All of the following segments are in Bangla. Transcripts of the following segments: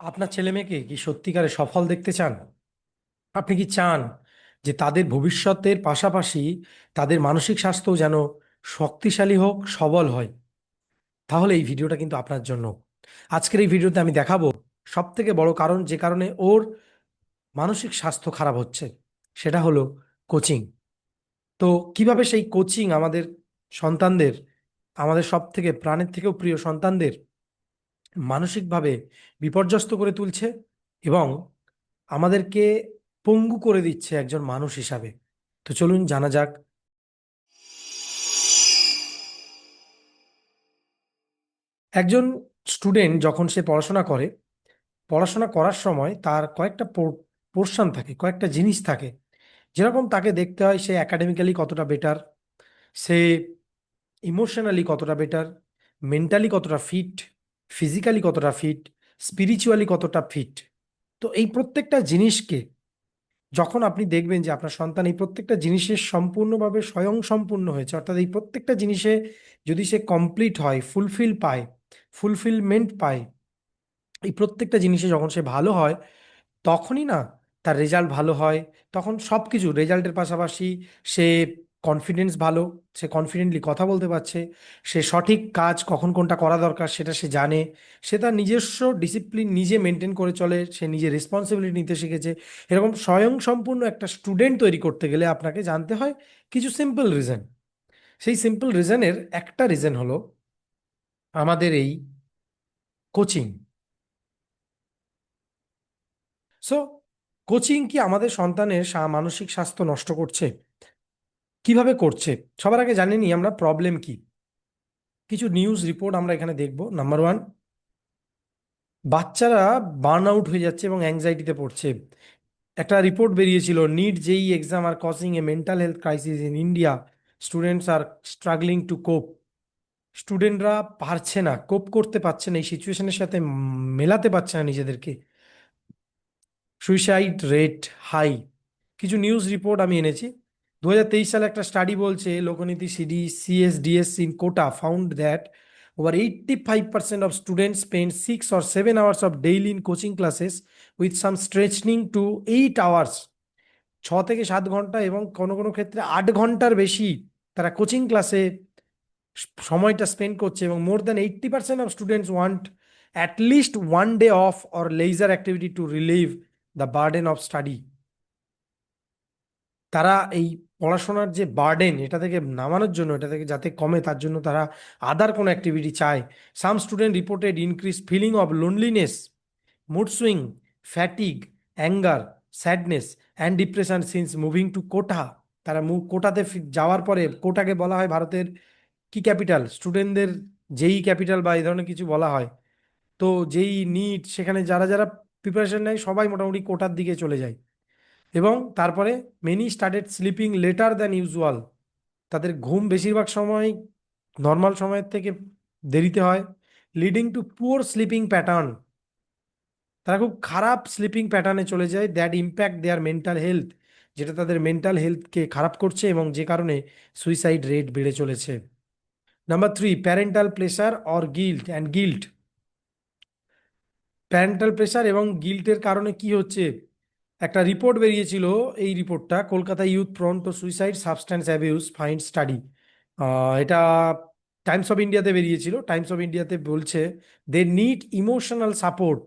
আপনার ছেলেমেয়েকে কি সত্যিকারে সফল দেখতে চান? আপনি কি চান যে তাদের ভবিষ্যতের পাশাপাশি তাদের মানসিক স্বাস্থ্য যেন শক্তিশালী হোক, সবল হয়? তাহলে এই ভিডিওটা কিন্তু আপনার জন্য। আজকের এই ভিডিওতে আমি দেখাবো সব থেকে বড় কারণ যে কারণে ওর মানসিক স্বাস্থ্য খারাপ হচ্ছে, সেটা হলো কোচিং। তো কিভাবে সেই কোচিং আমাদের সন্তানদের, আমাদের সব থেকে প্রাণের থেকেও প্রিয় সন্তানদের মানসিকভাবে বিপর্যস্ত করে তুলছে এবং আমাদেরকে পঙ্গু করে দিচ্ছে একজন মানুষ হিসাবে। তো চলুন জানা যাক। একজন স্টুডেন্ট যখন সে পড়াশোনা করে, পড়াশোনা করার সময় তার কয়েকটা পোর্শন থাকে, কয়েকটা জিনিস থাকে। যেরকম তাকে দেখতে হয় সে একাডেমিক্যালি কতটা বেটার, সে ইমোশনালি কতটা বেটার, মেন্টালি কতটা ফিট, ফিজিক্যালি কতটা ফিট, স্পিরিচুয়ালি কতটা ফিট। তো এই প্রত্যেকটা জিনিসকে যখন আপনি দেখবেন যে আপনার সন্তান এই প্রত্যেকটা জিনিসের সম্পূর্ণভাবে স্বয়ং সম্পূর্ণ হয়েছে, অর্থাৎ এই প্রত্যেকটা জিনিসে যদি সে কমপ্লিট হয়, ফুলফিলমেন্ট পায়, এই প্রত্যেকটা জিনিসে যখন সে ভালো হয়, তখনই না তার রেজাল্ট ভালো হয়। তখন সব কিছু রেজাল্টের পাশাপাশি সে কনফিডেন্স ভালো, সে কনফিডেন্টলি কথা বলতে পারছে, সে সঠিক কাজ কখন কোনটা করা দরকার সেটা সে জানে, সে তার নিজস্ব ডিসিপ্লিন নিজে মেনটেন করে চলে, সে নিজে রেসপন্সিবিলিটি নিতে শিখেছে। এরকম স্বয়ং সম্পূর্ণ একটা স্টুডেন্ট তৈরি করতে গেলে আপনাকে জানতে হয় কিছু সিম্পল রিজন। সেই সিম্পল রিজনের একটা রিজন হলো আমাদের এই কোচিং। সো কোচিং কি আমাদের সন্তানের মানসিক স্বাস্থ্য নষ্ট করছে? কিভাবে করছে? সবার আগে জানিনি আমরা প্রবলেম কি। কিছু নিউজ রিপোর্ট আমরা এখানে দেখব। নাম্বার ওয়ান, বাচ্চারা বার্ন আউট হয়ে যাচ্ছে এবং অ্যাংজাইটিতে পড়ছে। একটা রিপোর্ট বেরিয়েছিল, NEET JEE exam are causing a mental health crisis in India, students are struggling to cope. স্টুডেন্টরা পারছে না, কোপ করতে পারছে না, এই সিচুয়েশনের সাথে মেলাতে পারছে না নিজেদেরকে। Suicide rate high. কিছু নিউজ রিপোর্ট আমি এনেছি। 2023 সালে একটা স্টাডি বলছে, Lokniti CSDS in Kota found that over 85% of students spend 6 or 7 hours of daily in coaching classes with some stretching to 8 hours। 6 থেকে 7 ঘন্টা এবং কোনো কোনো ক্ষেত্রে 8 ঘন্টার বেশি তারা কোচিং ক্লাসে সময়টা স্পেন্ড করছে। এবং more than 80% of students want at least 1 day off or leisure activity to relieve the burden of study. তারা এই পড়াশোনার যে বার্ডেন, এটা থেকে নামানোর জন্য, এটা থেকে যাতে কমে তার জন্য তারা আদার কোনো অ্যাক্টিভিটি চায়। Some student reported increase feeling of loneliness, mood swing, fatigue, anger, sadness and depression since moving to Kota. তারা কোটাতে যাওয়ার পরে, কোটাকে বলা হয় ভারতের কি ক্যাপিটাল, স্টুডেন্টদের যেই ক্যাপিটাল বা এই ধরনের কিছু বলা হয়। তো যেই নিট, সেখানে যারা যারা প্রিপারেশন নেয় সবাই মোটামুটি কোটার দিকে চলে যায়। এবং তারপরে many started sleeping letter than usual. তাদের ঘুম বেশিরভাগ সময় নর্মাল সময়ের থেকে দেরিতে হয়। Leading to poor sleeping pattern. তারা খুব খারাপ স্লিপিং প্যাটার্নে চলে যায়, that impact there mental health, যেটা তাদের মেন্টাল হেলথকে খারাপ করছে এবং যে কারণে সুইসাইড রেট বেড়ে চলেছে। Number three, parental pressure or guilt. Parental pressure এবং গিল্টের কারণে কি হচ্ছে, একটা রিপোর্ট বেরিয়েছিল। এই রিপোর্টটা Kolkata youth prone to suicide substance abuse find study, এটা টাইমস অফ ইন্ডিয়াতে বেরিয়েছিল। টাইমস অফ ইন্ডিয়াতে বলছে, they need emotional support,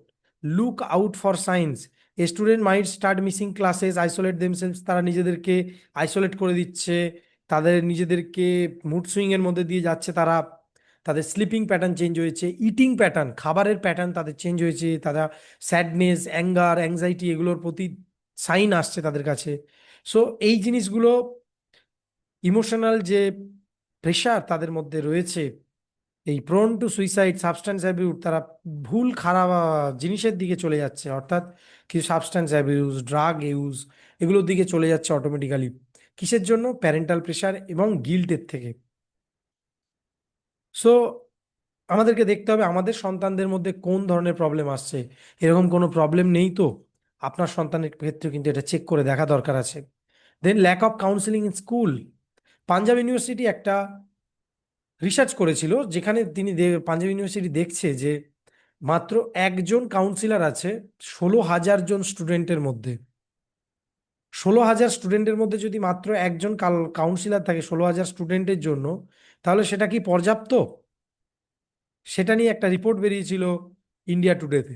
look out for signs, a student might start missing classes, isolate themselves. তারা নিজেদেরকে আইসোলেট করে দিচ্ছে, তাদের নিজেদেরকে মুড সুইং এর মধ্যে দিয়ে যাচ্ছে তারা। তাদের স্লিপিং প্যাটার্ন চেঞ্জ হয়েছে, ইটিং প্যাটার্ন, খাবারের প্যাটার্ন তাদের চেঞ্জ হয়েছে, তারা স্যাডনেস, অ্যাঙ্গার, অ্যাংজাইটি এগুলোর প্রতি সাইন আসছে তাদের কাছে। সো এই জিনিসগুলো, ইমোশনাল যে প্রেশার তাদের মধ্যে রয়েছে, এই prone two suicide substance abuse, তারা ভুল খারাপ জিনিসের দিকে চলে যাচ্ছে, অর্থাৎ কিছু সাবস্ট্যান্স অ্যাবিউজ, ড্রাগ ইউজ, এগুলোর দিকে চলে যাচ্ছে অটোমেটিক্যালি। কিসের জন্য? প্যারেন্টাল প্রেশার এবং গিল্টের থেকে। সো আমাদেরকে দেখতে হবে আমাদের সন্তানদের মধ্যে কোন ধরনের প্রবলেম আসছে। এরকম কোনো প্রবলেম নেই তো আপনার সন্তানের ক্ষেত্রে কিন্তু এটা চেক করে দেখা দরকার আছে। Then lack of counselling in school. Punjab university একটা রিসার্চ করেছিল, যেখানে পাঞ্জাব ইউনিভার্সিটি দেখছে যে মাত্র একজন কাউন্সিলর আছে 16,000 জন স্টুডেন্টের মধ্যে। 16,000 স্টুডেন্টের মধ্যে যদি মাত্র একজন কাউন্সিলর থাকে 16,000 স্টুডেন্টের জন্য, তাহলে সেটা কি পর্যাপ্ত? সেটা নিয়ে একটা রিপোর্ট বেরিয়েছিল ইন্ডিয়া টুডেতে।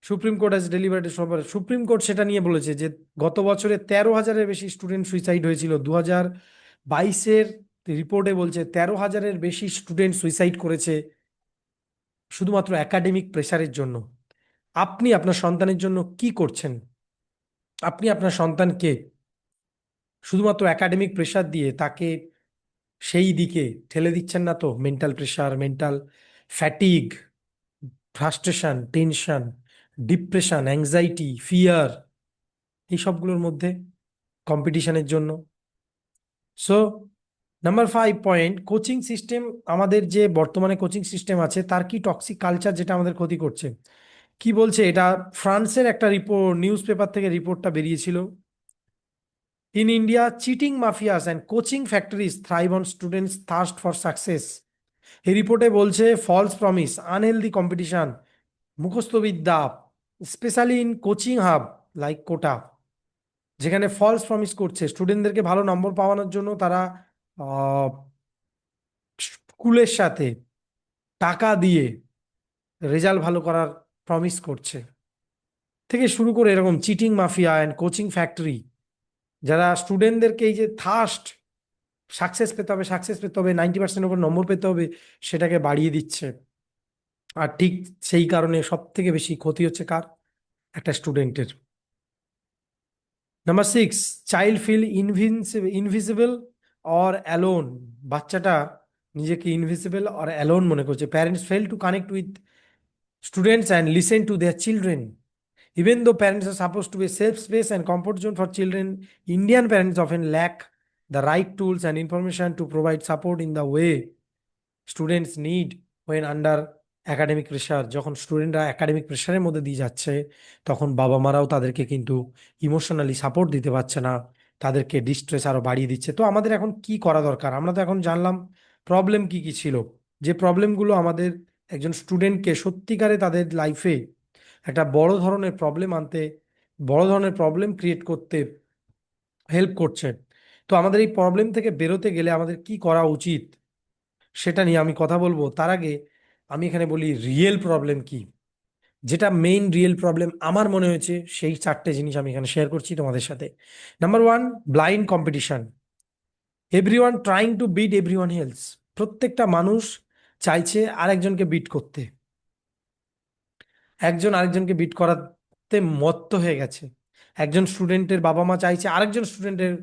সুপ্রিম কোর্ট আজ ডেলিভারেড, সুপ্রিম কোর্ট সেটা নিয়ে বলেছে যে গত বছরে 13,000-এর বেশি স্টুডেন্ট সুইসাইড হয়েছিল। 2022-এর রিপোর্টে বলছে 13,000-এর বেশি স্টুডেন্ট সুইসাইড করেছে শুধুমাত্র একাডেমিক প্রেসারের জন্য। আপনি আপনার সন্তানের জন্য কি করছেন? আপনি আপনার সন্তানকে শুধুমাত্র একাডেমিক প্রেসার দিয়ে তাকে সেই দিকে ঠেলে দিচ্ছেন না তো? Mental pressure, mental fatigue, frustration, tension, depression, anxiety, fear, এই সবগুলোর মধ্যে কম্পিটিশনের জন্য। So number 5 point, coaching system. আমাদের যে বর্তমানে কোচিং সিস্টেম আছে তার কি টক্সিক কালচার, যেটা আমাদের ক্ষতি করছে। কি বলছে এটা? ফ্রান্সের একটা রিপোর্ট, নিউজ পেপার থেকে রিপোর্টটা বেরিয়েছিল। In India, cheating mafias and coaching factories thrive on students thirst for success. এই রিপোর্টে বলছে ফলস প্রমিস, আনহেলদি কম্পিটিশন, মুখস্থবিদ্যা, specially in coaching hub like Kota, যেখানে ফলস প্রমিস করছে স্টুডেন্টদেরকে ভালো নম্বর পাওয়ানোর জন্য। তারা আহ, স্কুলের সাথে টাকা দিয়ে রেজাল্ট ভালো করার প্রমিস করছে, থেকে শুরু করে এরকম cheating mafia and coaching factory, যারা স্টুডেন্টদেরকে এই যে থার্স্ট, সাকসেস পেতে হবে, সাকসেস পেতে হবে, 90%-এর উপর নম্বর পেতে হবে, সেটাকে বাড়িয়ে দিচ্ছে। আর ঠিক সেই কারণে সব থেকে বেশি ক্ষতি হচ্ছে কার? একটা স্টুডেন্টের। Number 6, child feel invisible or alone. বাচ্চাটা নিজেকে ইনভিজিবল অর অ্যালোন মনে করছে। Parents fail to connect with students and listen to their children. Even though parents are supposed to be a safe space and comfort zone for children, Indian parents often lack the right tools and information to provide support in the way students need when under academic pressure. যখন স্টুডেন্টরা একাডেমিক প্রেশারের মধ্যে দিয়ে যাচ্ছে, তখন বাবা মারাও তাদেরকে কিন্তু ইমোশনালি সাপোর্ট দিতে পারছে না, তাদেরকে ডিস্ট্রেস আরো বাড়িয়ে দিচ্ছে। তো আমাদের এখন কি করা দরকার? আমরা তো এখন জানলাম প্রবলেম কি কি ছিল, যে প্রবলেমগুলো আমাদের একজন স্টুডেন্টকে সত্যিকারে তাদের লাইফে একটা বড় ধরনের প্রবলেম আনতে, বড় ধরনের প্রবলেম ক্রিয়েট করতে হেল্প করছে। তো আমাদের এই প্রবলেম থেকে বেরোতে গেলে আমাদের কি করা উচিত, সেটা নিয়ে আমি কথা বলবো। তার আগে আমি এখানে বলি রিয়েল প্রবলেম কি। যেটা মেইন রিয়েল প্রবলেম আমার মনে হয়েছে, সেই 4টে জিনিস আমি এখানে শেয়ার করছি তোমাদের সাথে। Number 1, blind competition. Everyone trying to beat everyone else. প্রত্যেকটা মানুষ চাইছে আরেকজনকে বিট করতে, একজন আরেকজনকে বিট করাতে মত্ত হয়ে গেছে। একজন স্টুডেন্টের বাবা মা চাইছে আরেকজন স্টুডেন্টের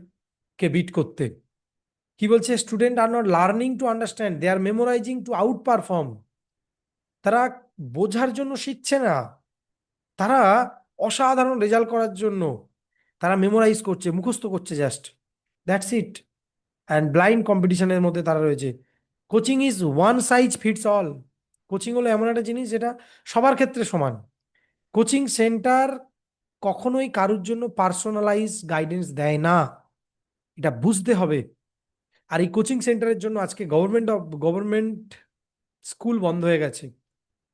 কে বিট করতে। কি বলছে? Student are not learning to understand, they are memorising to outperform. তারা বোঝার জন্য শিখছে না, তারা অসাধারণ রেজাল্ট করার জন্য তারা মেমোরাইজ করছে, মুখস্থ করছে just, that's it. And blind কম্পিটিশনের মধ্যে তারা রয়েছে। Coaching is one size fits all. Coaching হলো এমন একটা জিনিস যেটা সবার ক্ষেত্রে সমান। কোচিং সেন্টার কখনোই কারুর জন্য পার্সোনালাইজ গাইডেন্স দেয় না, এটা বুঝতে হবে। আর এই কোচিং সেন্টারের জন্য আজকে গভর্নমেন্ট স্কুল বন্ধ হয়ে গেছে,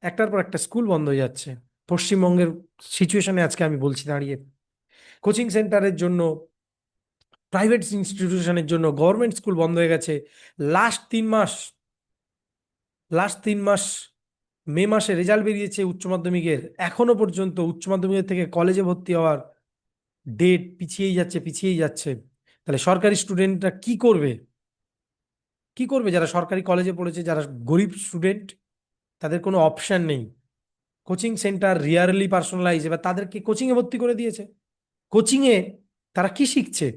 একটার পর একটা স্কুল বন্ধ হয়ে যাচ্ছে। পশ্চিমবঙ্গের সিচুয়েশনে আজকে আমি বলছি দাঁড়িয়ে, কোচিং সেন্টারের জন্য, প্রাইভেট ইনস্টিটিউশনের জন্য গভর্নমেন্ট স্কুল বন্ধ হয়ে গেছে। লাস্ট 3 মাস, লাস্ট 3 মাস, মে মাসে রেজাল্ট বেরিয়েছে উচ্চ মাধ্যমিকের, এখনো পর্যন্ত উচ্চ মাধ্যমিকের থেকে কলেজে ভর্তি হওয়ার ডেট পিছিয়েই যাচ্ছে, পিছিয়েই যাচ্ছে। তাহলে সরকারি স্টুডেন্টরা কি করবে? কি করবে যারা সরকারি কলেজে পড়েছে, যারা গরিব স্টুডেন্ট, তাদের কোনো অপশন নেই। কোচিং সেন্টার রিয়ারলি পার্সোনালাইজ, এবার তাদেরকে কোচিংয়ে ভর্তি করে দিয়েছে। কোচিংয়ে তারা কি শিখছে?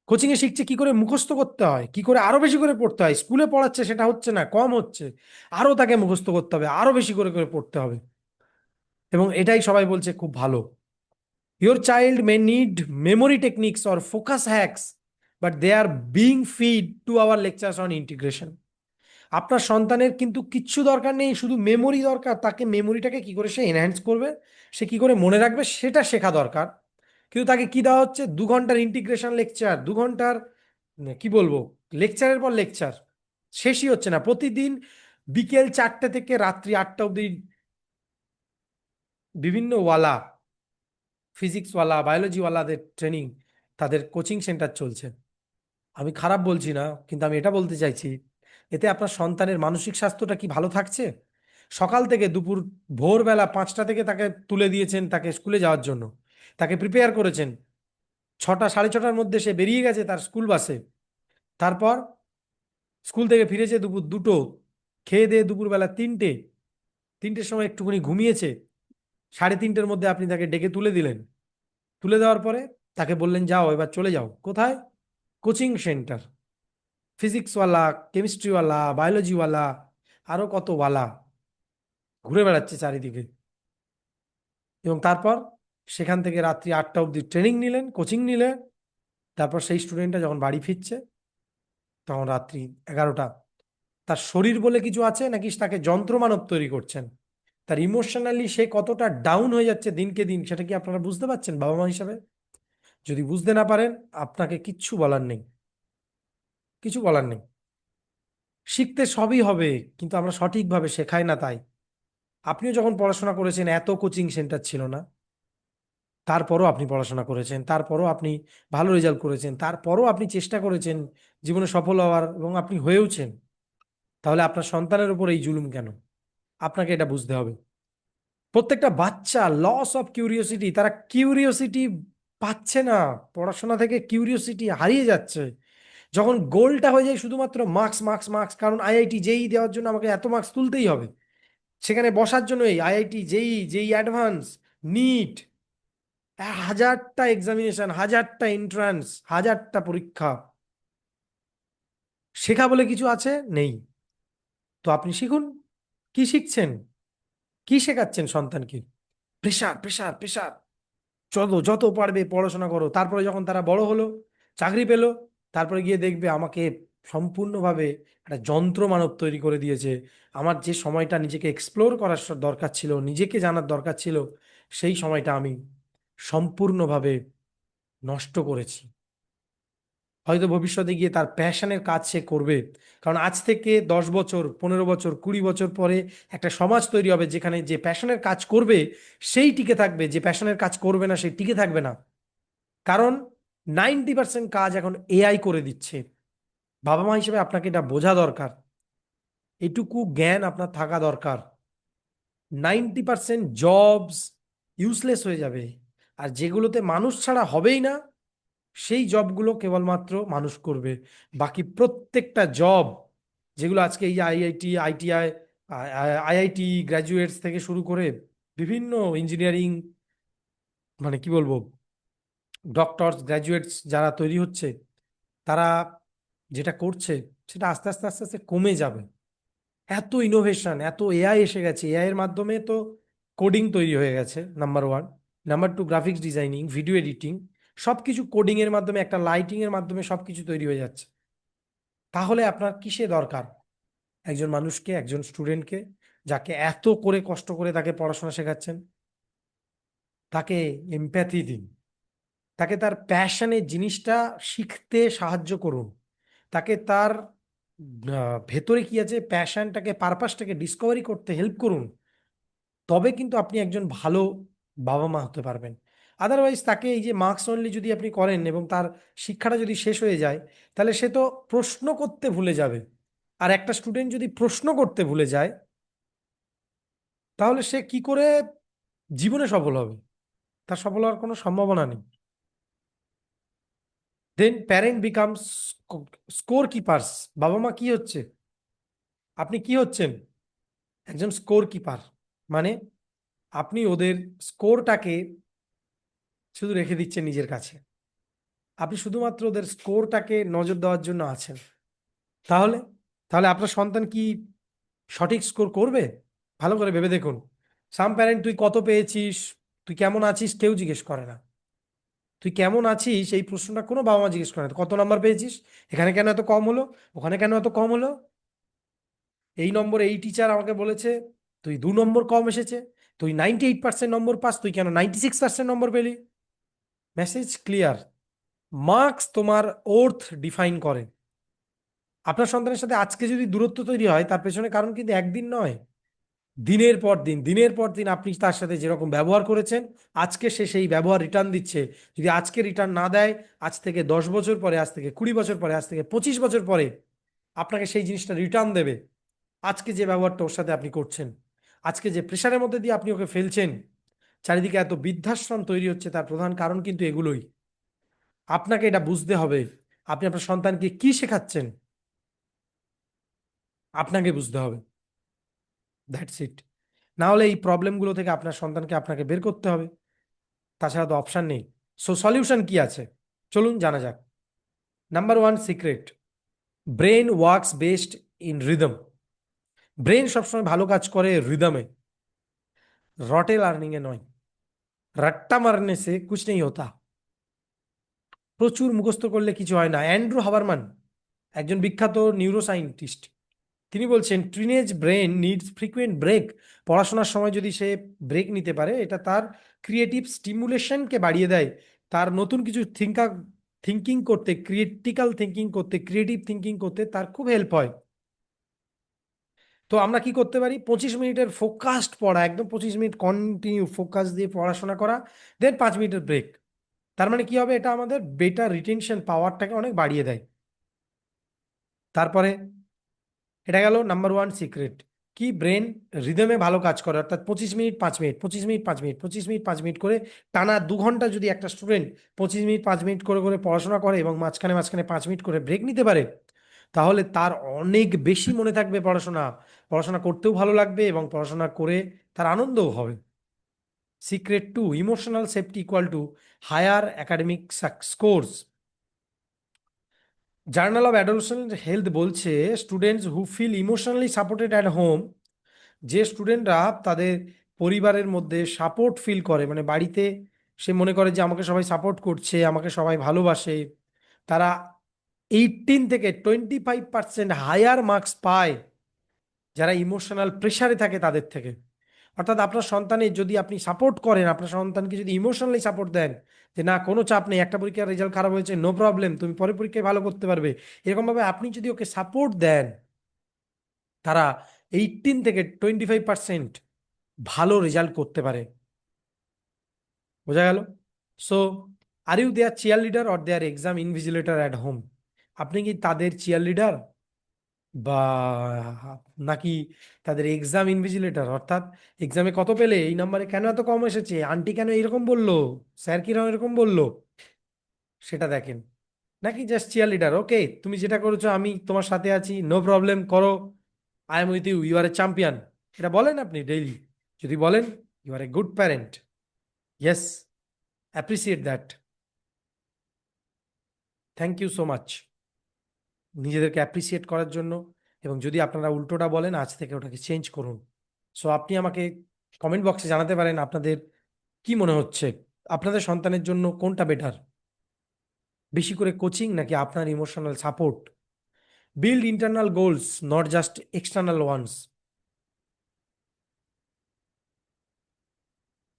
কোচিংয়ে শিখছে কি করে মুখস্থ করতে হয়, কি করে আরো বেশি করে পড়তে হয়। স্কুলে পড়াচ্ছে সেটা হচ্ছে না, কম হচ্ছে, আরো তাকে মুখস্থ করতে হবে, আরো বেশি করে করে পড়তে হবে। এবং এটাই সবাই বলছে খুব ভালো। Your child may need memory techniques or focus hacks, but they are being fed two hour lectures on integration. আপনার সন্তানের কিন্তু কিচ্ছু দরকার নেই, শুধু মেমোরি দরকার। তাকে মেমোরিটাকে কি করে সে এনহ্যান্স করবে, সে কি করে মনে রাখবে, সেটা শেখা দরকার। কিন্তু তাকে কি দেওয়া হচ্ছে? 2 ঘন্টার ইন্টিগ্রেশন লেকচার, 2 ঘন্টার কি বলবো, লেকচারের পর লেকচার, শেষই হচ্ছে না। প্রতিদিন বিকেল 4টে থেকে রাত্রি 8টা অবধি বিভিন্ন ওয়ালা, ফিজিক্সওয়ালা, বায়োলজিওয়ালাদের ট্রেনিং, তাদের কোচিং সেন্টার চলছে। আমি খারাপ বলছি না, কিন্তু আমি এটা বলতে চাইছি, এতে আপনার সন্তানের মানসিক স্বাস্থ্যটা কি ভালো থাকছে? সকাল থেকে দুপুর, ভোরবেলা 5টা থেকে তাকে তুলে দিয়েছেন তাকে স্কুলে যাওয়ার জন্য, তাকে প্রিপেয়ার করেছেন, 6টা 6:30টার মধ্যে সে বেরিয়ে গেছে তার স্কুল বাসে। তারপর স্কুল থেকে ফিরেছে দুপুর 2টো, খেয়ে দিয়ে দুপুরবেলা 3টের সময় একটুখানি ঘুমিয়েছে, 3:30টার মধ্যে আপনি তাকে ডেকে তুলে দিলেন। তুলে দেওয়ার পরে তাকে বললেন যাও এবার চলে যাও কোথায়? Coaching centre. ফিজিক্সওয়ালা, কেমিস্ট্রিওয়ালা, বায়োলজিওয়ালা, আরো কত ওয়ালা ঘুরে বেড়াচ্ছে চারিদিকে। এবং তারপর সেখান থেকে রাত্রি 8টা অবধি ট্রেনিং নিলেন, কোচিং নিলেন। তারপর সেই স্টুডেন্টটা যখন বাড়ি ফিরছে তখন রাত্রি 11টা। তার শরীর বলে কিছু আছে নাকি তাকে যন্ত্রমানব তৈরি করছেন? তার ইমোশনালি সে কতটা ডাউন হয়ে যাচ্ছে দিনকে দিন, সেটা কি আপনারা বুঝতে পারছেন বাবা মা হিসাবে? যদি বুঝতে না পারেন, আপনাকে কিচ্ছু বলার নেই, কিছু বলার নেই। শিখতে সবই হবে, কিন্তু আমরা সঠিকভাবে শেখাই না তাই। আপনিও যখন পড়াশোনা করেছেন এত কোচিং সেন্টার ছিল না, তারপরও আপনি পড়াশোনা করেছেন, তারপরও আপনি ভালো রেজাল্ট করেছেন, তারপরও আপনি চেষ্টা করেছেন জীবনে সফল হওয়ার, এবং আপনি হয়েওছেন। তাহলে আপনার সন্তানের উপর এই জুলুম কেন? আপনাকে এটা বুঝতে হবে। প্রত্যেকটা বাচ্চা লস অফ কিউরিওসিটি, তারা কিউরিওসিটি পাচ্ছে না, পড়াশোনা থেকে কিউরিওসিটি হারিয়ে যাচ্ছে। যখন গোলটা হয়ে যায় শুধুমাত্র মার্কস মার্কস মার্কস, কারণ আইআইটি জেই দেওয়ার জন্য আমাকে এত মার্কস তুলতেই হবে, সেখানে বসার জন্য এই IIT JEE, JEE advance, NEET, 1000টা এক্সামিনেশন, 1000টা এন্ট্রান্স, 1000টা পরীক্ষা, শেখা বলে কিছু আছে নেই। তো আপনি শিখুন। কি শিখছেন? কি শেখাচ্ছেন সন্তানকে? প্রেশার প্রেশার প্রেশার, যত যত পারবে পড়াশোনা করো। তারপরে যখন তারা বড় হলো, চাকরি পেলো, তারপরে গিয়ে দেখবে আমাকে সম্পূর্ণভাবে একটা যন্ত্র মানব তৈরি করে দিয়েছে। আমার যে সময়টা নিজেকে এক্সপ্লোর করার দরকার ছিল, নিজেকে জানার দরকার ছিল, সেই সময়টা আমি সম্পূর্ণভাবে নষ্ট করেছি। হয়তো ভবিষ্যতে গিয়ে তার প্যাশনের কাজ সে করবে, কারণ আজ থেকে 10 বছর, 15 বছর, 20 বছর পরে একটা সমাজ তৈরি হবে যেখানে যে প্যাশনের কাজ করবে সেই টিকে থাকবে, যে প্যাশনের কাজ করবে না সে টিকে থাকবে না। কারণ 90% কাজ এখন এআই করে দিচ্ছে। বাবা মা হিসেবে আপনাকে এটা বোঝা দরকার, এটুকু জ্ঞান আপনার থাকা দরকার। 90% জবস ইউজলেস হয়ে যাবে, আর যেগুলোতে মানুষ ছাড়া হবেই না সেই জবগুলো কেবলমাত্র মানুষ করবে। বাকি প্রত্যেকটা জব, যেগুলো আজকে এই আইআইটি, আইটিআই, আইআইটি গ্র্যাজুয়েটস থেকে শুরু করে বিভিন্ন ইঞ্জিনিয়ারিং, মানে কি বলবো, ডক্টরস গ্র্যাজুয়েটস যারা তৈরি হচ্ছে, তারা যেটা করছে সেটা আস্তে আস্তে আস্তে আস্তে কমে যাবে। এত ইনোভেশন, এত এআই এসে গেছে, এআই এর মাধ্যমে তো কোডিং তৈরি হয়ে গেছে, number 1। Number 2, graphics designing, video editing, সবকিছু কোডিং এর মাধ্যমে, একটা লাইটিং এর মাধ্যমে সবকিছু তৈরি হয়ে যাচ্ছে। তাহলে আপনার কিসে দরকার একজন মানুষকে, একজন স্টুডেন্টকে, যাকে এত করে কষ্ট করে তাকে পড়াশোনা শেখাচ্ছেন? তাকে এমপ্যাথি দিন, তাকে তার প্যাশনের জিনিসটা শিখতে সাহায্য করুন, তাকে তার ভেতরে কি আছে প্যাশনটাকে, পারপাসটাকে ডিসকভারি করতে হেল্প করুন। তবে কিন্তু আপনি একজন ভালো বাবা মা হতে পারবেন। আদারওয়াইজ তাকে এই যে মার্কস অনলি যদি আপনি করেন এবং তার শিক্ষাটা যদি শেষ হয়ে যায়, তাহলে সে তো প্রশ্ন করতে ভুলে যাবে। আর একটা স্টুডেন্ট যদি প্রশ্ন করতে ভুলে যায়, তাহলে সে কি করে জীবনে সফল হবে? তার সফল হওয়ার কোনো সম্ভাবনা নেই। দেন প্যারেন্ট বিকামস স্কোর কিপার্স। বাবা মা কি হচ্ছে? আপনি কি হচ্ছেন? একজন স্কোর কিপার। মানে আপনি ওদের স্কোরটাকে শুধু রেখে দিচ্ছেন নিজের কাছে, আপনি শুধুমাত্র ওদের স্কোরটাকে নজর দেওয়ার জন্য আছেন। তাহলে তাহলে আপনার সন্তান কি সঠিক স্কোর করবে? ভালো করে ভেবে দেখুন। সাম প্যারেন্ট, তুই কত পেয়েছিস, তুই কেমন আছিস, কেউ জিজ্ঞেস করে না। তুই কেমন আছিস এই প্রশ্নটা কোনো বাবা মা জিজ্ঞেস করে না। কত নাম্বার পেয়েছিস, এখানে কেন এত কম হলো, ওখানে কেন এত কম হলো, এই নম্বর এই টিচার আমাকে বলেছে তুই 2 নম্বর কম এসেছে, তুই 98% নম্বর পাস, তুই কেন 96% নম্বর পেলি? Message clear. মার্কস তোমার ওর্থ ডিফাইন করে। আপনার সন্তানের সাথে আজকে যদি দূরত্ব তৈরি হয়, তার পেছনে কারণ কিন্তু একদিন নয়, দিনের পর দিন, দিনের পর দিন আপনি তার সাথে যেরকম ব্যবহার করেছেন, আজকে সে সেই ব্যবহার রিটার্ন দিচ্ছে। যদি আজকে রিটার্ন না দেয়, আজ থেকে 10 বছর পরে, আজ থেকে 20 বছর পরে, আজ থেকে 25 বছর পরে আপনাকে সেই জিনিসটা রিটার্ন দেবে। আজকে যে ব্যবহারটা ওর সাথে আপনি করছেন, আজকে যে প্রেশারের মধ্যে দিয়ে আপনি ওকে ফেলছেন, চারিদিকে এত বৃদ্ধাশ্রম তৈরি হচ্ছে, তার প্রধান কারণ কিন্তু এগুলোই। আপনাকে এটা বুঝতে হবে, আপনি আপনার সন্তানকে কি শেখাচ্ছেন আপনাকে বুঝতে হবে। That's it. না হলে এই প্রবলেমগুলো থেকে আপনার সন্তানকে আপনাকে বের করতে হবে, তাছাড়া তো অপশান নেই। সো সলিউশন কি আছে, চলুন জানা যাক। Number one secret, brain works best in rhythm. Brain সবসময় ভালো কাজ করে রিদমে, রটে লার্নিং এ নয়। रट्टा मारने से कुछ नहीं होता। প্রচুর মুখস্থ করলে কিছু হয় না। অ্যান্ড্রু হাবারম্যান, একজন বিখ্যাত নিউরোসায়েন্টিস্ট, তিনি বলছেন teenage brain needs frequent break. পড়াশোনার সময় যদি সে ব্রেক নিতে পারে, এটা তার ক্রিয়েটিভ স্টিমুলেশনকে বাড়িয়ে দেয়, তার নতুন কিছু থিঙ্কিং করতে, ক্রিটিক্যাল থিঙ্কিং করতে, ক্রিয়েটিভ থিঙ্কিং করতে তার খুব হেল্প হয়। তো আমরা কি করতে পারি, 25 মিনিটের ফোকাসড পড়া, একদম 25 মিনিট কন্টিনিউ ফোকাস দিয়ে পড়াশোনা করা, দেন 5 মিনিটের ব্রেক। তার মানে কি হবে, এটা আমাদের বেটার রিটেনশন পাওয়ারটাকে অনেক বাড়িয়ে দেয়। তারপরে এটা গেল নাম্বার ওয়ান সিক্রেট, কি ব্রেন রিদমে ভালো কাজ করে, অর্থাৎ 25 minute 5 minute, 25 minute 5 minute, 25 minute 5 minute করে টানা 2 ঘন্টা যদি একটা স্টুডেন্ট 25 মিনিট 5 মিনিট করে করে পড়াশোনা করে এবং মাঝখানে মাঝখানে 5 মিনিট করে ব্রেক নিতে পারে, তাহলে তার অনেক বেশি মনে থাকবে পড়াশোনা, পড়াশোনা করতেও ভালো লাগবে এবং পড়াশোনা করে তার আনন্দও হবে। Secret two, emotional safety equal to higher academic scores. Journal of adolescent health বলছে students who feel emotionally supported at home, যে স্টুডেন্টরা তাদের পরিবারের মধ্যে সাপোর্ট ফিল করে, মানে বাড়িতে সে মনে করে যে আমাকে সবাই সাপোর্ট করছে, আমাকে সবাই ভালোবাসে, তারা 18 থেকে 25% হায়ার মার্কস পায় যারা ইমোশনাল প্রেশারে থাকে তাদের থেকে। অর্থাৎ আপনার সন্তানের যদি আপনি সাপোর্ট করেন, আপনার সন্তানকে যদি ইমোশনালি সাপোর্ট দেন, যে না কোনো চাপ নেই, একটা পরীক্ষার রেজাল্ট খারাপ হয়েছে, নো প্রবলেম, তুমি পরের পরীক্ষায় ভালো করতে পারবে, এরকমভাবে আপনি যদি ওকে সাপোর্ট দেন, তারা 18 থেকে 25% ভালো রেজাল্ট করতে পারে। বোঝা গেল? So are you their cheerleader or their exam invigilator at home? আপনি কি তাদের চিয়ার লিডার, বা নাকি তাদের এক্সাম ইনভিজিলেটর, অর্থাৎ এক্সামে কত পেলে, এই নাম্বারে কেন এত কম এসেছে, আন্টি কেন এরকম বললো, স্যার কিরকম এরকম বললো, সেটা দেখেন। নাকি জাস্ট চিয়ার লিডার, ওকে তুমি যেটা করেছো আমি তোমার সাথে আছি, নো প্রবলেম, করো, I am with you, you are a champion, এটা বলেন আপনি ডেইলি? যদি বলেন, you are a good parent. Yes, appreciate that. Thank you so much নিজেদেরকে অ্যাপ্রিসিয়েট করার জন্য। এবং যদি আপনারা উল্টোটা বলেন, আজ থেকে ওটাকে চেঞ্জ করুন। সো আপনি আমাকে কমেন্ট বক্সে জানাতে পারেন আপনাদের কি মনে হচ্ছে, আপনাদের সন্তানের জন্য কোনটা বেটার, বেশি করে কোচিং নাকি আপনার emotional support? Build internal goals, not just external ones.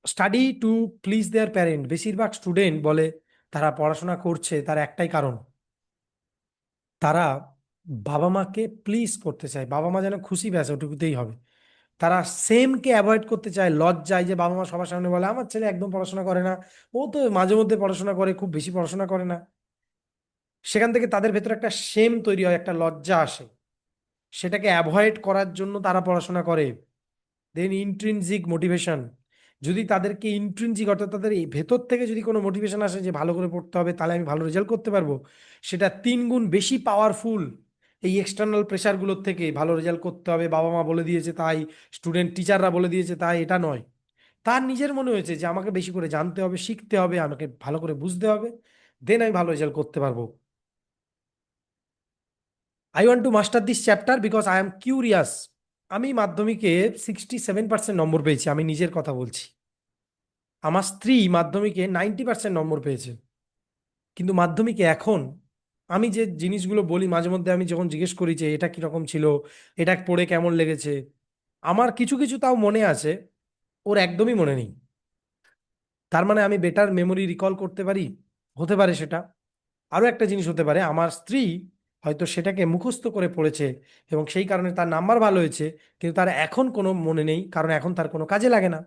Study to please their parent, বেশিরভাগ স্টুডেন্ট বলে তারা পড়াশোনা করছে তার একটাই কারণ, তারা বাবা মাকে প্লিজ করতে চায়, বাবা মা যেন খুশি, ব্যাস ওটুকুতেই হবে। তারা সেমকে অ্যাভয়েড করতে চায়, লজ্জায়, যে বাবা মা সবার সামনে বলে আমার ছেলে একদম পড়াশোনা করে না, ও তো মাঝে মধ্যে পড়াশোনা করে, খুব বেশি পড়াশোনা করে না। সেখান থেকে তাদের ভেতরে একটা সেম তৈরি হয়, একটা লজ্জা আসে, সেটাকে অ্যাভয়েড করার জন্য তারা পড়াশোনা করে। দেন ইন্ট্রিনজিক মোটিভেশন, যদি তাদেরকে ইন্ট্রিনজিক, অর্থাৎ তাদের এই ভেতর থেকে যদি কোনো মোটিভেশন আসে যে ভালো করে পড়তে হবে, তাহলে আমি ভালো রেজাল্ট করতে পারবো, সেটা 3 গুণ বেশি পাওয়ারফুল এই এক্সটার্নাল প্রেশারগুলোর থেকে। ভালো রেজাল্ট করতে হবে, বাবা মা বলে দিয়েছে তাই, স্টুডেন্ট টিচাররা বলে দিয়েছে তাই, এটা নয়। তার নিজের মনে হয়েছে যে আমাকে বেশি করে জানতে হবে, শিখতে হবে, আমাকে ভালো করে বুঝতে হবে, দেন আমি ভালো রেজাল্ট করতে পারবো। I want to master this chapter because I am curious. আমি মাধ্যমিকে 67% নম্বর পেয়েছি, আমি নিজের কথা বলছি। আমার স্ত্রী মাধ্যমিকে 90% নম্বর পেয়েছে। কিন্তু মাধ্যমিকে এখন আমি যে জিনিসগুলো বলি, মাঝে মধ্যে আমি যখন জিজ্ঞেস করি যে এটা কিরকম ছিল, এটা পড়ে কেমন লেগেছে, আমার কিছু কিছু তাও মনে আছে, ওর একদমই মনে নেই। তার মানে আমি বেটার মেমোরি রিকল করতে পারি, হতে পারে সেটা। আরও একটা জিনিস হতে পারে, আমার স্ত্রী হয়তো সেটাকে মুখস্থ করে পড়েছে এবং সেই কারণে তার নাম্বার ভালো হয়েছে, কিন্তু তার এখন কোনো মনে নেই, কারণ এখন তার কোনো কাজে লাগে না।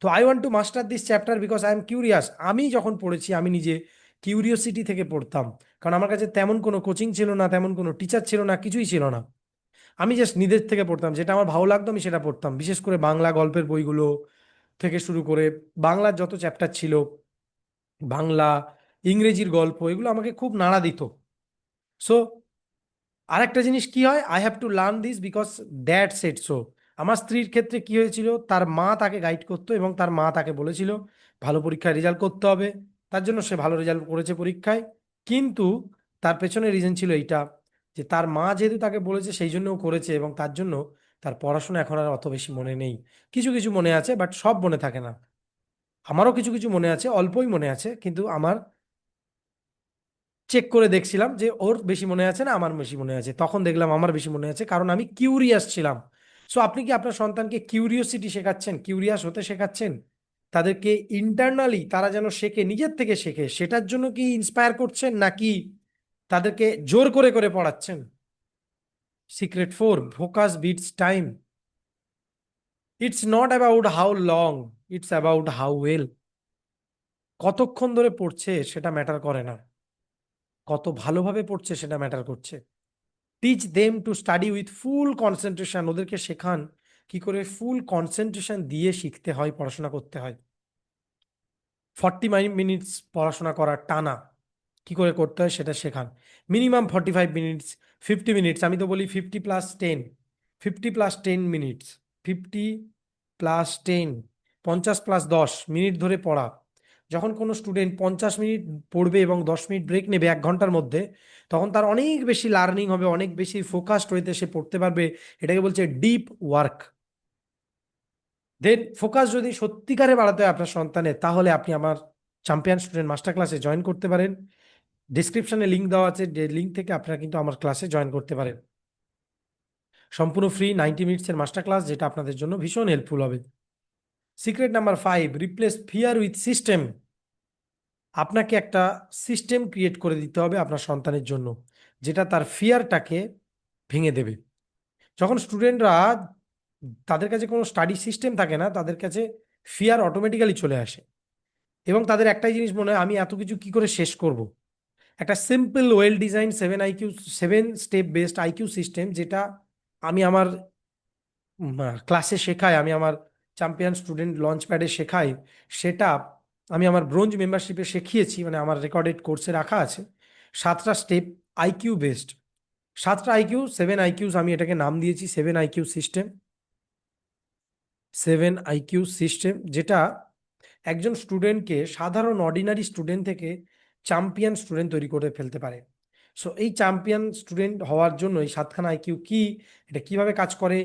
তো I want to master this chapter because I am curious. আমি যখন পড়েছি আমি নিজে কিউরিওসিটি থেকে পড়তাম, কারণ আমার কাছে তেমন কোনো কোচিং ছিল না, তেমন কোনো টিচার ছিল না, কিছুই ছিল না। আমি জাস্ট নিজের থেকে পড়তাম, যেটা আমার ভালো লাগতো আমি সেটা পড়তাম। বিশেষ করে বাংলা গল্পের বইগুলো থেকে শুরু করে বাংলার যত চ্যাপ্টার ছিল, বাংলা, ইংরেজির গল্প, এগুলো আমাকে খুব নাড়া দিত। সো আরেকটা জিনিস কি হয়, I have to learn this because that set so. আমার স্ত্রীর ক্ষেত্রে কি হয়েছিল, তার মা তাকে গাইড করতো এবং তার মা তাকে বলেছিল ভালো পরীক্ষায় রেজাল্ট করতে হবে। তার জন্য সে ভালো রেজাল্ট করেছে পরীক্ষায়। কিন্তু তার পেছনে রিজন ছিল এইটা, যে তার মা যেহেতু তাকে বলেছে সেই জন্য ও করেছে, এবং তার জন্য তার পড়াশোনা এখন আর অত বেশি মনে নেই। কিছু কিছু মনে আছে, বাট সব মনে থাকে না। আমারও কিছু কিছু মনে আছে, অল্পই মনে আছে, কিন্তু আমার চেক করে দেখছিলাম যে ওর বেশি মনে আছে না আমার বেশি মনে আছে, তখন দেখলাম আমার বেশি মনে আছে, কারণ আমি কিউরিয়াস ছিলাম। সো আপনি কি আপনার সন্তানকে কিউরিওসিটি শেখাচ্ছেন, কিউরিয়াস হতে শেখাচ্ছেন? তাদেরকে ইন্টারনালি তারা যেন শেখে, নিজের থেকে শেখে, সেটার জন্য কি ইন্সপায়ার করছেন, নাকি তাদেরকে জোর করে করে পড়াচ্ছেন? Secret four, focus beats time. It's not about how long, it's about how well. কতক্ষণ ধরে পড়ছে সেটা ম্যাটার করে না, কত ভালোভাবে পড়ছে সেটা ম্যাটার করছে। Teach them to study with full concentration. ওদেরকে শেখান কি করে ফুল কনসেন্ট্রেশন দিয়ে শিখতে হয়, পড়াশোনা করতে হয়। 40 মিনিটস পড়াশোনা করা টানা কি করে করতে হয় সেটা শেখান। মিনিমাম 45 মিনিটস, 50 মিনিটস, আমি তো বলি 50+10, 50+10 মিনিটস, 50+10, 50+10 মিনিট ধরে পড়া। যখন কোনো স্টুডেন্ট 50 মিনিট পড়বে এবং 10 মিনিট ব্রেক নেবে 1 ঘন্টার মধ্যে, তখন তার অনেক বেশি লার্নিং হবে, অনেক বেশি ফোকাসড হইতে সে পড়তে পারবে। এটাকে বলছে ডিপ ওয়ার্ক। দেন ফোকাস যদি সত্যিকারে বাড়াতে হয় আপনার সন্তানের, তাহলে আপনি আমার চ্যাম্পিয়ন স্টুডেন্ট মাস্টার ক্লাসে জয়েন করতে পারেন। ডিসক্রিপশনে লিঙ্ক দেওয়া আছে, যে লিঙ্ক থেকে আপনারা কিন্তু আমার ক্লাসে জয়েন করতে পারেন। সম্পূর্ণ ফ্রি 90 মিনিটসের মাস্টার ক্লাস, যেটা আপনাদের জন্য ভীষণ হেল্পফুল হবে। Secret number 5, replace fear with system. আপনাকে একটা সিস্টেম ক্রিয়েট করে দিতে হবে আপনার সন্তানের জন্য, যেটা তার ফিয়ারটাকে ভেঙে দেবে। যখন স্টুডেন্টরা, তাদের কাছে কোনো স্টাডি সিস্টেম থাকে না, তাদের কাছে ফিয়ার অটোমেটিক্যালি চলে আসে, এবং তাদের একটাই জিনিস মনে হয়, আমি এত কিছু কি করে শেষ করব। একটা simple well design 7 step based IQ system, যেটা আমি আমার ক্লাসে শেখাই, আমি আমার চ্যাম্পিয়ন স্টুডেন্ট লঞ্চ প্যাডে শেখাই, সেটা আমি আমার ব্রোঞ্জ মেম্বারশিপে শিখিয়েছি, মানে আমার রেকর্ডেড কোর্সে রাখা আছে। 7টা স্টেপ, আইকিউ বেসড, 7টা আইকিউ, 7 আইকিউস, আমি এটাকে নাম দিয়েছি 7 আইকিউ সিস্টেম। 7 আইকিউ সিস্টেম, যেটা একজন স্টুডেন্টকে সাধারণ অর্ডিনারি স্টুডেন্ট থেকে চ্যাম্পিয়ন স্টুডেন্ট তৈরি করে ফেলতে পারে। সো এই চ্যাম্পিয়ন স্টুডেন্ট হওয়ার জন্য এই 7খানা আইকিউ কি, এটা কিভাবে কাজ করে,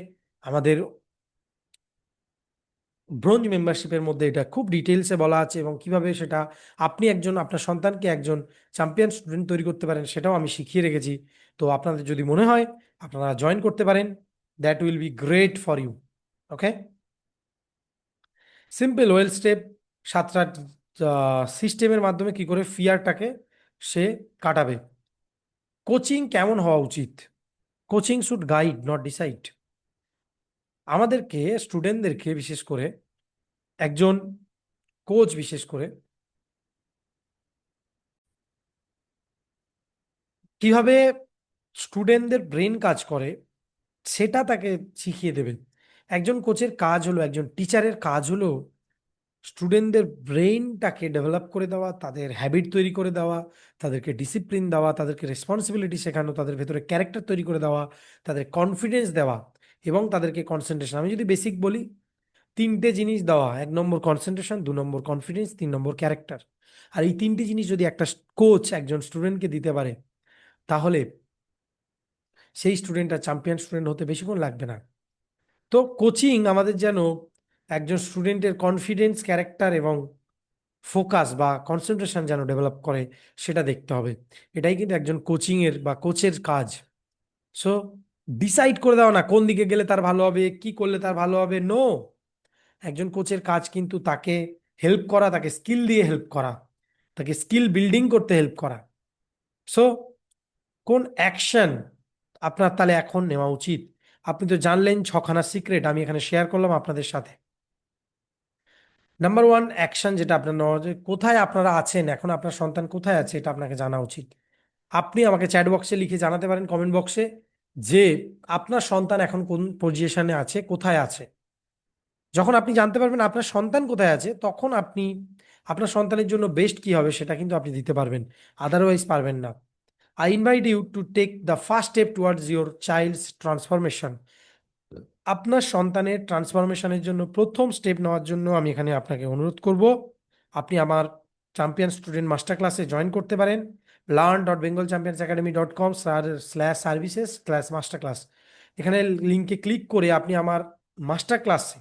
আমাদের ব্রোঞ্জ মেম্বারশিপের মধ্যে এটা খুব ডিটেলসে বলা আছে, এবং কিভাবে সেটা আপনি একজন আপনার সন্তানকে একজন চ্যাম্পিয়ন স্টুডেন্ট তৈরি করতে পারেন সেটাও আমি শিখিয়ে রেখেছি। তো আপনাদের যদি মনে হয় আপনারা জয়েন করতে পারেন, that will be great for you. Okay, simple well step, 7টা সিস্টেমের মাধ্যমে কি করে ফিয়ারটাকে সে কাটাবে। কোচিং কেমন হওয়া উচিত? Coaching should guide not decide. আমাদেরকে স্টুডেন্টদেরকে বিশেষ করে, একজন কোচ বিশেষ করে কিভাবে স্টুডেন্টদের ব্রেন কাজ করে সেটা তাকে শিখিয়ে দেবে। একজন কোচের কাজ হলো, একজন টিচারের কাজ হলো স্টুডেন্টদের ব্রেইনটাকে ডেভেলপ করে দেওয়া, তাদের হ্যাবিট তৈরি করে দেওয়া, তাদেরকে ডিসিপ্লিন দেওয়া, তাদেরকে রেসপন্সিবিলিটি শেখানো, তাদের ভেতরে ক্যারেক্টার তৈরি করে দেওয়া, তাদের কনফিডেন্স দেওয়া, এবং তাদেরকে কনসেন্ট্রেশন। আমি যদি বেসিক বলি, 3টে জিনিস দেওয়া: 1 নম্বর কনসেন্ট্রেশন, 2 নম্বর কনফিডেন্স, 3 নম্বর ক্যারেক্টার। আর এই 3টে জিনিস যদি একটা কোচ একজন স্টুডেন্টকে দিতে পারে, তাহলে সেই স্টুডেন্টটা চ্যাম্পিয়ন স্টুডেন্ট হতে বেশিক্ষণ লাগবে না। তো কোচিং আমাদের যেন একজন স্টুডেন্টের কনফিডেন্স, ক্যারেক্টার এবং ফোকাস বা কনসেন্ট্রেশন যেন ডেভেলপ করে, সেটা দেখতে হবে। এটাই কিন্তু একজন কোচিং এর বা কোচের কাজ। সো ডিসাইড করে দাও না কোন দিকে গেলে তার ভালো হবে, কি করলে তার ভালো হবে, নো। একজন কোচের কাজ কিন্তু তাকে হেল্প করা, তাকে স্কিল দিয়ে হেল্প করা, তাকে স্কিল বিল্ডিং করতে হেল্প করা। সো কোন অ্যাকশন আপনার তাহলে এখন নেওয়া উচিত? আপনি তো জানলেন ছখানা সিক্রেট আমি এখানে শেয়ার করলাম আপনাদের সাথে। নাম্বার ওয়ান অ্যাকশন যেটা আপনার নেওয়া উচিত, কোথায় আপনারা আছেন এখন, আপনার সন্তান কোথায় আছে এটা আপনাকে জানা উচিত। আপনি আমাকে চ্যাট বক্সে লিখে জানাতে পারেন, কমেন্ট বক্সে, যে আপনার সন্তান এখন কোন পজিশনে আছে, কোথায় আছে। যখন আপনি জানতে পারবেন আপনার সন্তান কোথায় আছে, তখন আপনি আপনার সন্তানের জন্য বেস্ট কি হবে সেটা কিন্তু আপনি দিতে পারবেন, আদারওয়াইজ পারবেন না। I invite you to take the first step towards your child's transformation. আপনার সন্তানের ট্রান্সফরমেশনের জন্য প্রথম স্টেপ নেওয়ার জন্য আমি এখানে আপনাকে অনুরোধ করব, আপনি আমার চ্যাম্পিয়ন স্টুডেন্ট মাস্টার ক্লাসে জয়েন করতে পারেন। learn.bengalchampionsacademy.com/services/master ক্লাস, এখানে লিঙ্কে ক্লিক করে আপনি আমার মাস্টার ক্লাসে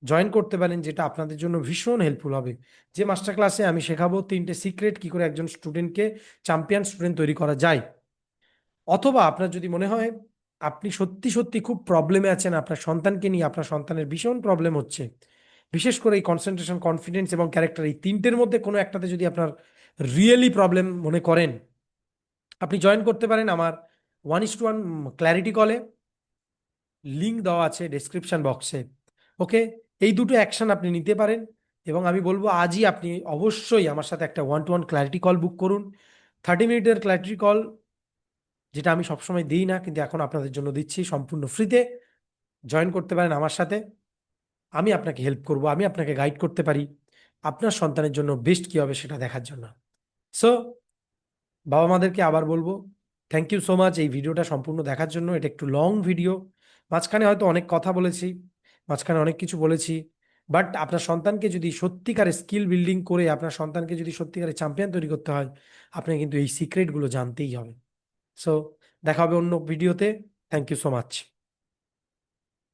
জয়েন করতে পারেন, যেটা আপনাদের জন্য ভীষণ হেল্পফুল হবে। যে মাস্টার ক্লাসে আমি শেখাবো 3টে সিক্রেট কি করে একজন স্টুডেন্টকে চ্যাম্পিয়ন স্টুডেন্ট তৈরি করা যায়। অথবা আপনার যদি মনে হয় আপনি সত্যি সত্যি খুব প্রবলেমে আছেন, আপনার সন্তানকে নিয়ে আপনার সন্তানের ভীষণ প্রবলেম হচ্ছে, বিশেষ করে এই কনসেন্ট্রেশন, কনফিডেন্স এবং ক্যারেক্টার, এই তিনটের মধ্যে কোনো একটাতে যদি আপনার রিয়েলি প্রবলেম মনে করেন, আপনি জয়েন করতে পারেন আমার 1:1 ক্ল্যারিটি কলে, লিঙ্ক দেওয়া আছে ডেসক্রিপশন বক্সে। ওকে, এই দুটো অ্যাকশন আপনি নিতে পারেন, এবং আমি বলবো আজই আপনি অবশ্যই আমার সাথে একটা 1-to-1 ক্ল্যারিটি কল বুক করুন। 30 মিনিটের ক্ল্যারিটি কল, যেটা আমি সবসময় দিই না কিন্তু এখন আপনাদের জন্য দিচ্ছি সম্পূর্ণ ফ্রিতে। জয়েন করতে পারেন আমার সাথে, আমি আপনাকে হেল্প করব, আমি আপনাকে গাইড করতে পারি আপনার সন্তানের জন্য বেস্ট কী হবে সেটা দেখার জন্য। সো বাবা মাদেরকে আবার বলবো, থ্যাংক ইউ সো মাচ এই ভিডিওটা সম্পূর্ণ দেখার জন্য। এটা একটু লং ভিডিও, মাঝখানে হয়তো অনেক কথা বলেছি, মাঝখানে অনেক কিছু বলেছি, বাট আপনার সন্তানকে যদি সত্যিকারে স্কিল বিল্ডিং করে আপনার সন্তানকে যদি সত্যিকারে চ্যাম্পিয়ন তৈরি করতে হয়, আপনাকে কিন্তু এই সিক্রেটগুলো জানতেই হবে। সো দেখা হবে অন্য ভিডিওতে। Thank you so much.